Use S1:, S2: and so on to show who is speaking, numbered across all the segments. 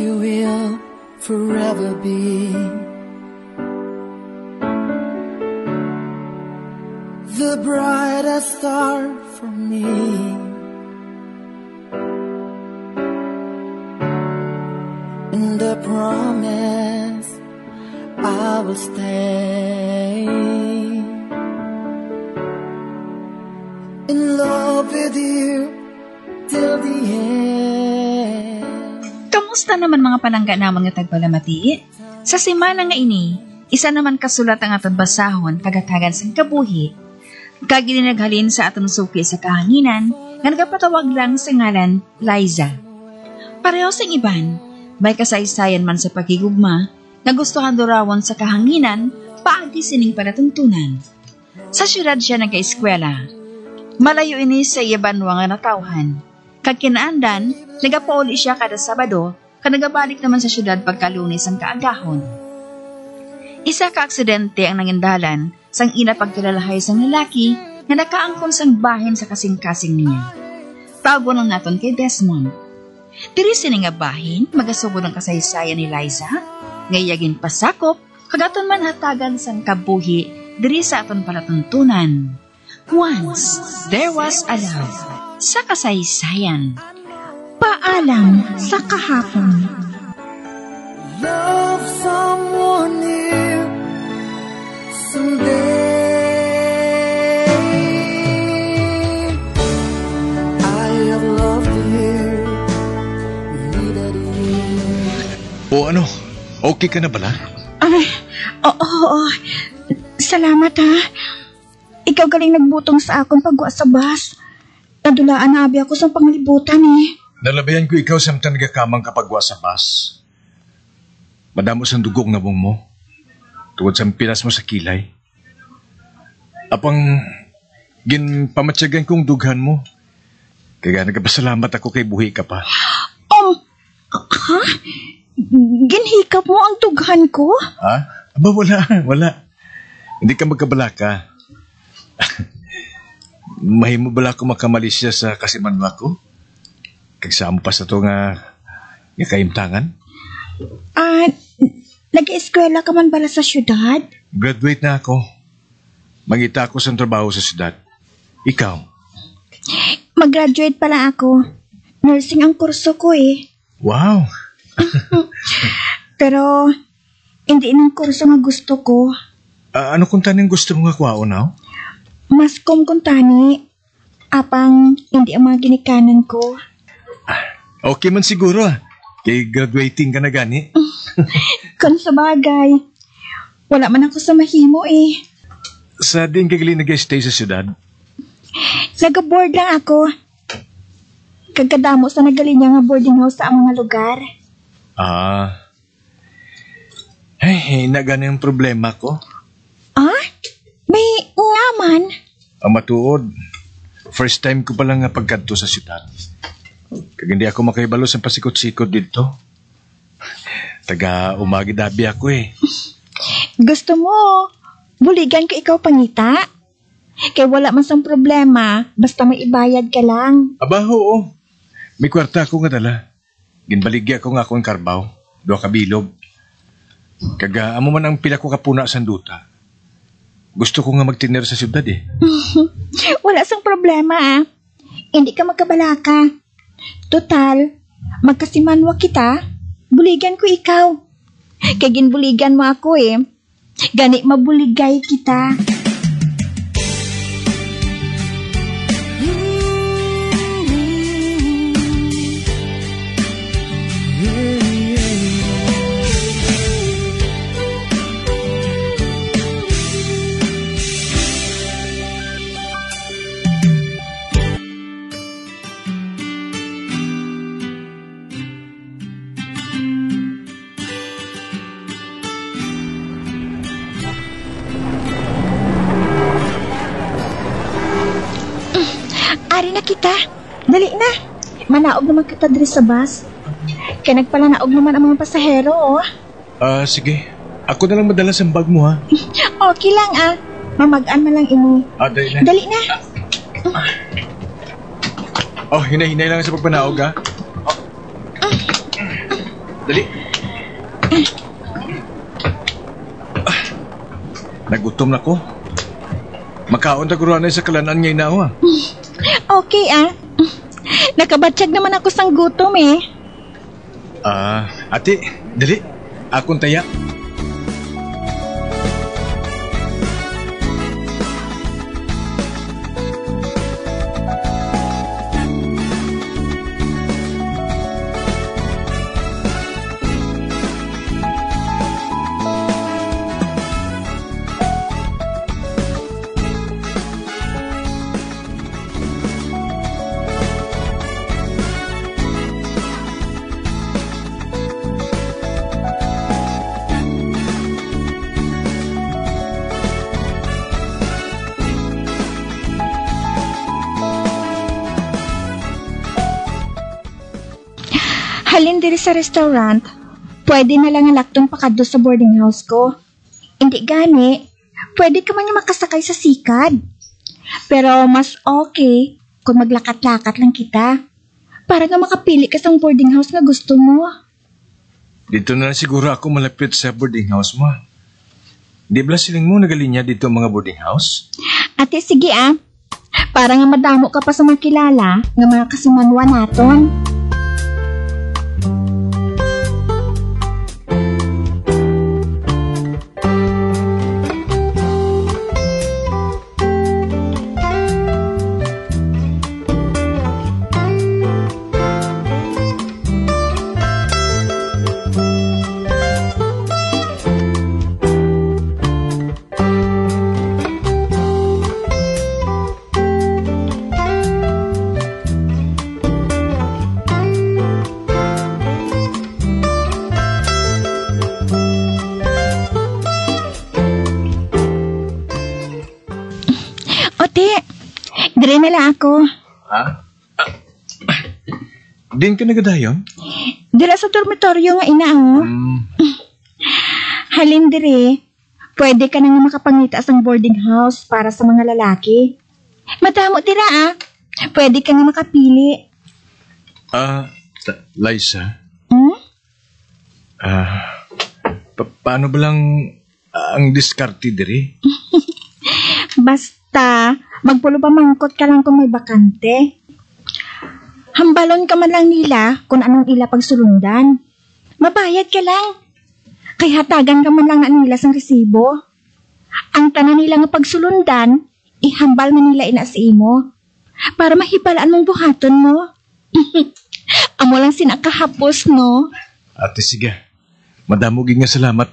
S1: you will forever be the brightest star for me. And I promise I will stay in love with you till the end.
S2: Kamusta naman mga panangga namon nga tagpalamati? Sa semana nga ini, isa naman kasulat ang aton basahon kagatagan sang kabuhi. Kagilinaghalin sa aton suki sa kahanginan nga nagapatawag lang sa ngalan Liza. Pareho sang iban, may kasaysayan man sa pagigugma na gustuhan durawon sa kahanginan paagi sining panatuntunan. Sa syudad siya nag-eskwela. Malayo ini sa iyabanwa nga natawhan. Kag kinaandan, nagapauli siya kada Sabado, kag nagabalik naman sa syudad pagkalunes ang kaagahon. Isa ka aksidente ang nangindalan sang ina pagkilalahay sang lalaki na nakaangkon sang bahin sa kasing-kasing niya. Tawgon lang naton kay Desmond. Diri sini nga bahin, magasugod ang kasaysayan ni Liza, ngayagin pasakop, kagaton man hatagan sang kabuhi, diri sa aton palatuntunan. Once, there was a love. Sa kasaysayan. Paalam sa kahapon.
S1: Love someone new someday. I have loved you.
S3: O ano? Okay ka na bala?
S4: Ay, oo. Salamat ha. Ikaw galing nagbutong sa akong pagwa sa bus. Nadulaan na abi ako sa pangalibutan eh.
S3: Nalabayan ko ikaw samtang nagakamang kapagwa sa bus. Madamo sang dugong nabong mo. Tungod sa pilas mo sa kilay. Apang ginpamatsyagan kong dughan mo. Kaya nagpasalamat ako kay buhi ka pa.
S4: Ha? Ginhikap mo ang dughan ko?
S3: Ha? Aba, wala. Hindi ka magkabalaka. Mahimo bala ko makamalis siya sa kasimanwa ko? Kagsamo pa sa ito nga kaimtangan?
S4: Nag-eskwela ka man bala sa syudad?
S3: Graduate na ako. Mangita ako sa trabaho sa syudad. Ikaw?
S4: Mag-graduate pala ako. Nursing ang kurso ko eh.
S3: Wow!
S4: Pero, hindi ng kurso nga gusto ko.
S3: Ano kung taning gusto mo nga kuha now?
S4: Mas kung tani, apang hindi ang mga ginikanan ko.
S3: Okay man siguro Kay graduating ka na gani.
S4: Kung sa bagay, wala man ako sa mahimo eh.
S3: Sa din kagali nag-stay sa syudad?
S4: Nag-board lang ako. Kagkadamo sa nagalinya nga boarding house sa mga lugar.
S3: Ay, nagana yung problema ko.
S4: May ngaman.
S3: Ang matuod, first time ko palang nga pagkanto sa syudad. Kag hindi ako makaibalo sa pasikot-sikot dito. Taga umagi-dabi ako eh.
S4: Gusto mo, buligan ko ikaw pangita? Kaya wala man sang problema, basta may ibayad ka lang.
S3: Aba, oo. May kwarta ako nga dala. Ginbaligya ko nga akong karbaw. 2 kabilog. Kaga, amo man ang pila ko kapuna sa duta. Gusto ko nga magtiner sa syudad eh.
S4: Wala sang problema Hindi ka magkabalaka. Total, magkasimanwa kita, buligan ko ikaw. Kaya ginbuligan mo ako eh. Gani mabuligay kita. Ari na kita. Dali na. Manaog naman kita diri sa bus. Kaya nagpalanaog naman ang mga pasahero,
S3: Sige. Ako na lang madala sa bag mo, ha?
S4: Okay lang, Mamagaan na lang ini.
S3: Dali na.
S4: Dali na.
S3: Hinay-hinay lang sa pagpanaog, ha? Dali. Nagutom na ko. Makaon na kuruan sa kalanan ngayon na ako
S4: Okay Nakabatsyag naman ako sang gutom eh.
S3: Ate, dali. Akong taya.
S4: Halin diri sa restaurant, pwede na lang alaktong pakadto sa boarding house ko. Hindi gani, pwede ka man yung makasakay sa sikad. Pero mas okay kung maglakat-lakat lang kita. Para nga makapili ka sa boarding house na gusto mo.
S3: Dito na lang siguro ako malapit sa boarding house mo. Di ba siling mo nagalinya dito ang mga boarding house?
S4: Ate, sige Para nga madamo ka pa sa mga kilala nga mga kasimanwa naton. Dire na lang ako.
S3: Din ka nagadayon?
S4: Dira sa dormitoryo nga Halin dire, pwede ka na nga makapangita sa boarding house para sa mga lalaki. Madamo dira Pwede ka nga makapili.
S3: Liza? Paano ba lang ang diskarte dire?
S4: Basta, magpulo pa mangkot ka lang kung may bakante. Hambalon ka man lang nila kung anong ila pagsulundan. Mabayad ka lang. Kay hatagan ka man lang na nila sang resibo. Ang tanan nila nga pagsulundan, ihambal man nila ina sa imo. Para mahibalaan mong buhaton mo. Amo lang sinakahapos, no?
S3: Ate, sige. Madamugin nga salamat,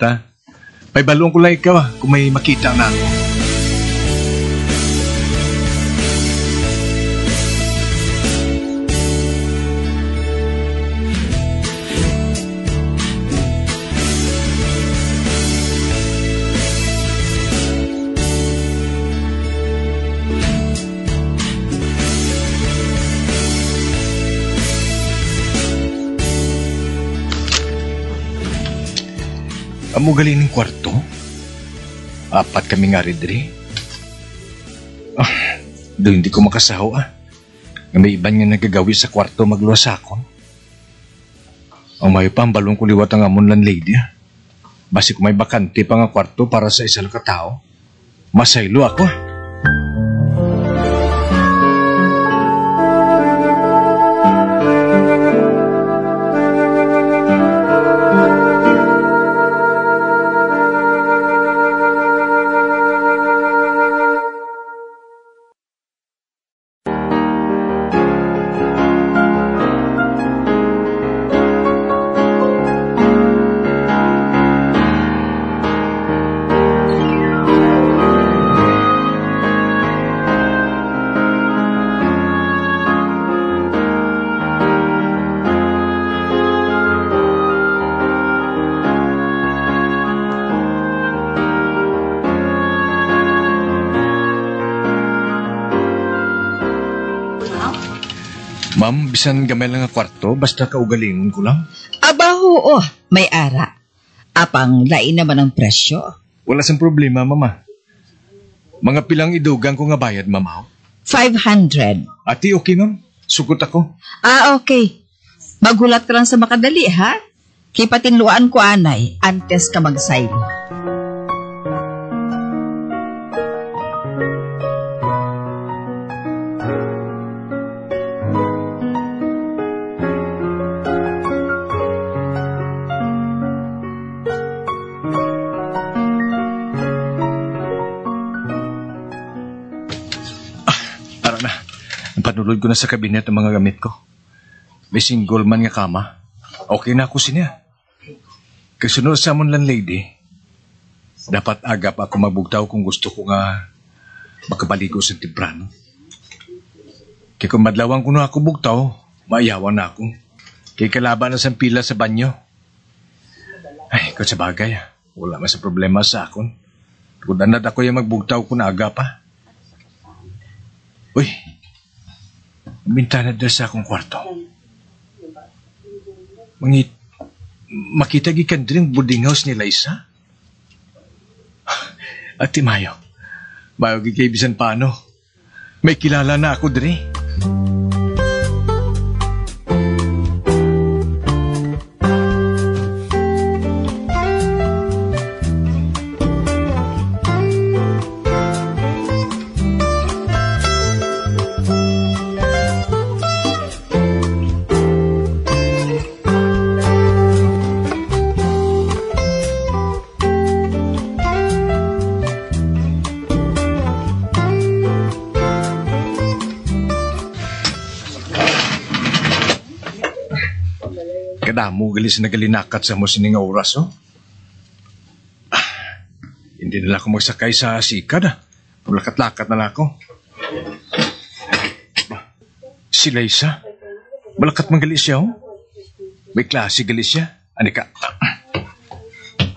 S3: Paibalong ko lang ikaw, kung may makita na ako. Amo galing ng kwarto? 4 kami nga rin diri. Doon hindi ko makasaho May iban nga nagagawi sa kwarto magluwasakon. Ang may pambalong kuliwat ang amon lang lady Basi kung may bakante pa nga kwarto para sa isang katao, masaylo ako Ma'am, bisan gamay lang nga kwarto, basta kaugalingon ko lang.
S5: Aba, oo, may ara. Apang lain naman ang presyo.
S3: Wala sang problema, mama. Mga pilang idugang ko nga bayad, mama.
S5: 500.
S3: Ati, okay, ma'am? Sugot ako.
S5: Okay. Magulat ka lang sa makadali, ha? Kipatinluan ko anay, antes ka magsaylo.
S3: Tara na. Panulod ko na sa kabinet ang mga gamit ko. May single man nga kama. Okay na ako siya. Kasunod sa amon lang lady, dapat agap ako magbugtaw kung gusto ko nga makabaligo sa timprano. Kaya kung madlawang ko na ako bugtaw, maayawan na ako. Kaya kalaban na sa pila sa banyo. Ay, kung sa bagay, wala man sa problema sa akon. Kung anad ako yung magbugtaw ko na agap pa. Uy, bintana dyan sa akong kwarto. Makita gikan din boarding house ni Liza? At Timayo, bayo gikaibisan paano? May kilala na ako diri. Kadamo galis na galinakat sa mo sining oras, oh. Hindi na ako magsakay sa sikad, ah. Paglakat-lakat na ako. Si Liza, balakat magalis siya, oh. May klase galis siya. Anika.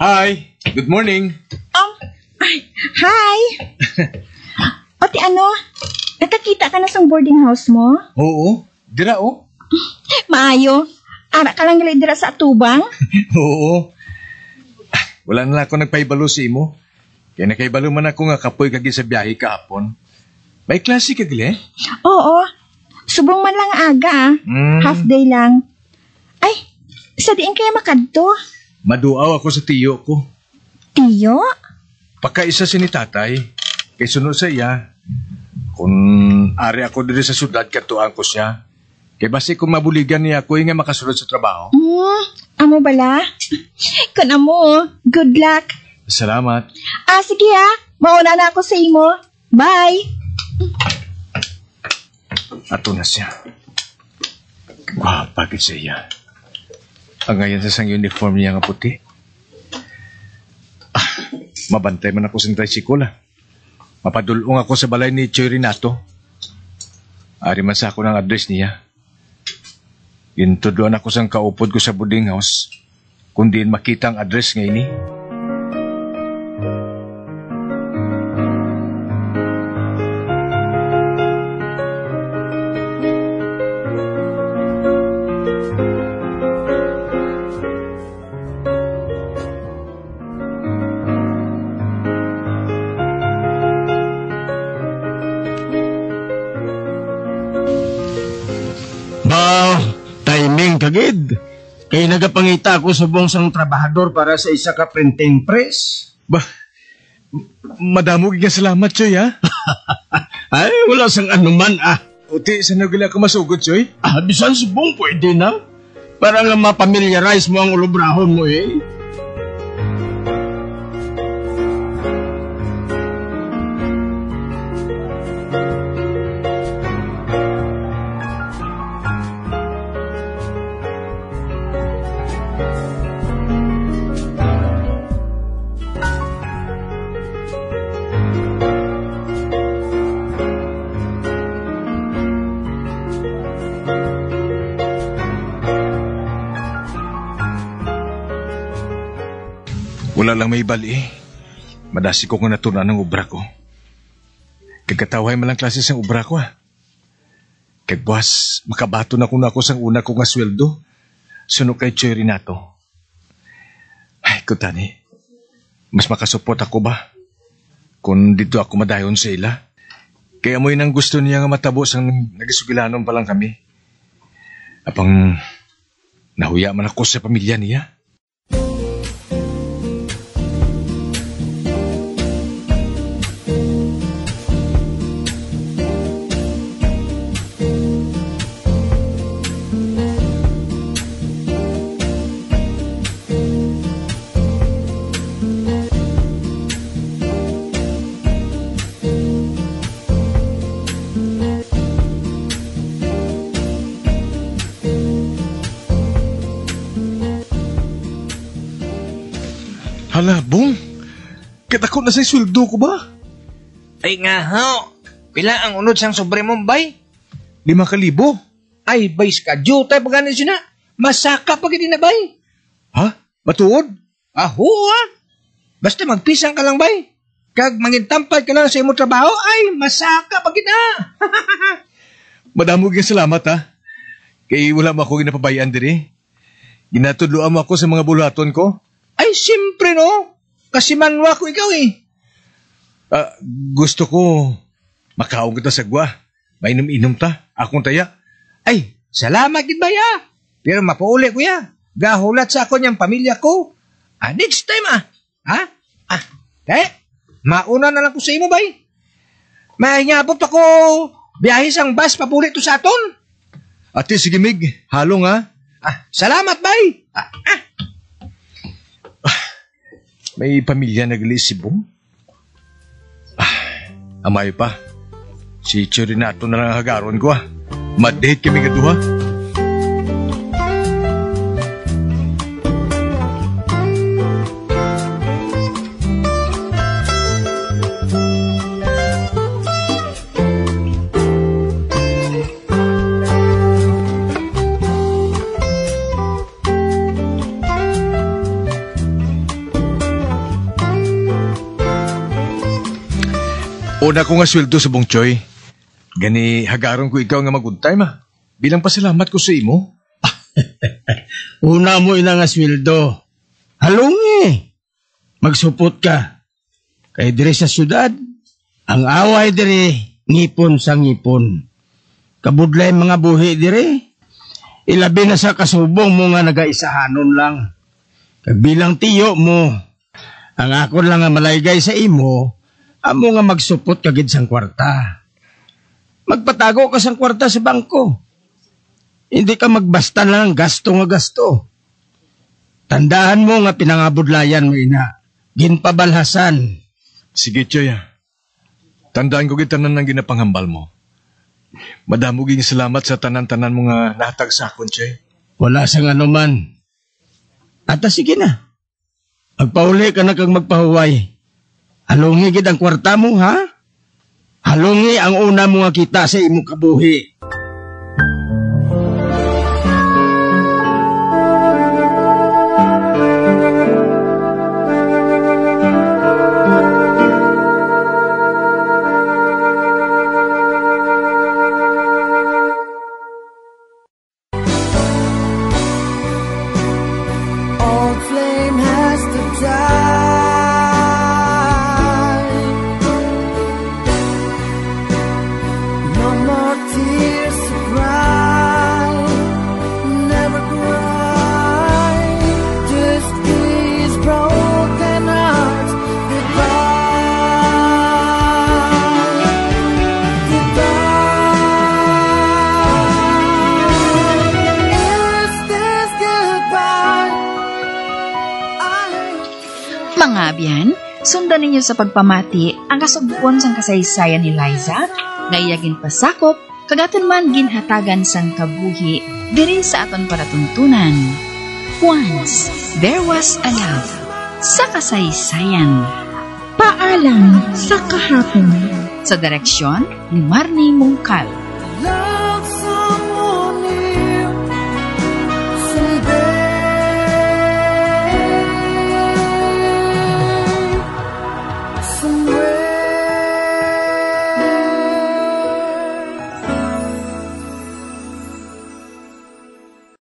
S3: Hi, good morning.
S4: Hi! Pati ano, nakakita ka na sa boarding house mo?
S3: Oo, dira, oh.
S4: Maayo. Ara ka lang dira sa atubang?
S3: Oo. Wala na ako nagpaibalo sa imo. Kaya nakaibalo man ako nga kapoy kagi sa biyahe kahapon. May klase ka gali?
S4: Oo. Subong man lang aga, ah. Half day lang. Ay, sa diin kaya makadto?
S3: Maduaw ako sa tiyo ko.
S4: Tiyo?
S3: Pagkaisa si ni tatay. Kay sunod sa iya. Kung ari ako diri sa syudad, katuan ko siya. Kaya basi kung mabuligan niya ako nga makasunod sa trabaho.
S4: Amo bala? Kung amo, good luck.
S3: Salamat.
S4: Sige mauna na ako sa imo. Bye.
S3: Ato na siya. Bakit sa iya? Ang ngayon sa sang uniform niya nga puti. Mabantay man ako sa tricycle. Mapadulong ako sa balay ni Choy Renato. Ari man sa ako ng address niya. Gintudloan ako sang kaupod ko sa boarding house. Kung diin makita ang address ngayon ni.
S6: Kagid, kay nagapangita ako sa bongsang trabahador para sa isa ka printing press.
S3: Madamo kaya salamat, Choy, ha?
S6: Ay, wala sang anuman, ah.
S3: Uti, saan nagula ka masugod, Choy?
S6: Bisan subong pwede na. Para nga mapamiliarize mo ang ulubrahon mo, eh.
S3: Wala lang may bali. Madasi ko kung natunan ng ubra ko. Kagkataway malang klase sang ubra ko, ha. Kagbuas, makabato na ako sang una ko nga sweldo. Suno kay Choy Renato. Ay, kutani. Mas makasupot ako ba? Kung dito ako madayon sa ila. Kaya mo yun ang gusto niya nga matabo sang nagisugilanon pa lang kami. Apang nahuya man ako sa pamilya niya. Hala, Bong. Kita ko na sa sweldo ko ba?
S6: Ay nga ho. Pila ang unod sang sobre mong bay?
S3: 5,000.
S6: Ay, bay ka. Jutay pa ganin siya na. Masaka pa gini na bay.
S3: Ha? Matuod?
S6: Aho ah. Basta magpisang ka lang bay. Kag mangintampay ka lang sa imong trabaho, ay masaka pa gina.
S3: Madamo kang salamat ha. Kay wala mo ako ginapabayaan diri. Ginatudloan mo ako sa mga bulaton ko.
S6: Ay, siyempre no. Kasi manwa ko ikaw eh.
S3: Gusto ko makaong kita sa gwa. Mainom-inom ta. Akong taya.
S6: Ay, salamat gid baya. Pero mapauli ko ya. Gahulat sa ako niyang pamilya ko. Next time Ha? Mauna na lang ko sa imo bay. Mahingabot ako biyahe sang bus papuli to sa aton.
S3: Ate, sige Mig. Halong ha.
S6: Salamat bay.
S3: May pamilya naglis si Bong. Amay pa. Si Chirinato na lang hagaron ko ha. Mad-date kami kaduha. Una ko nga sweldo sa Bong Choy. Gani hagaron ko ikaw nga mag-good time Bilang pasalamat ko sa imo.
S6: Una mo ina nga sweldo. Halungi. Magsupot ka. Kay dire sa syudad, ang away dire ngipon sa ngipon. Kabudlay mga buhi dire. Ilabi na sa kasubong mo nga nagaisahanon lang. Kag bilang tiyo mo, ang ako lang nga malaygay sa imo, amo nga magsupot kagid sang kwarta. Magpatago ka sang kwarta sa bangko. Hindi ka magbasta lang gasto nga gasto. Tandaan mo nga pinangabudlayan mo ina. Ginpabalhasan.
S3: Sige, Choy. Tandaan ko gitanan ng ginapanghambal mo. Madamo ging salamat sa tanan-tanan mo nga nahatag sa akon, Choy.
S6: Wala sang anuman. Ata sige na. Magpauli ka na kag magpahuway. Halungi gid ang kwarta mo, ha? Halungi ang una mo nga kita sa imong kabuhi.
S1: Old flame has to die. No more tears to cry. Never cry. Just these broken hearts goodbye. Goodbye. Is this goodbye?
S2: Mga abyan, sundan ninyo sa pagpamati ang kasugpon sang kasaysayan ni Liza, nga iyagin pasakop, kagaton man ginhatagan sang kabuhi, diri sa aton paratuntunan. Once, there was a love, sa kasaysayan.
S4: Paalam sa kahapon.
S2: Sa direksyon ni Marnie Mungkal.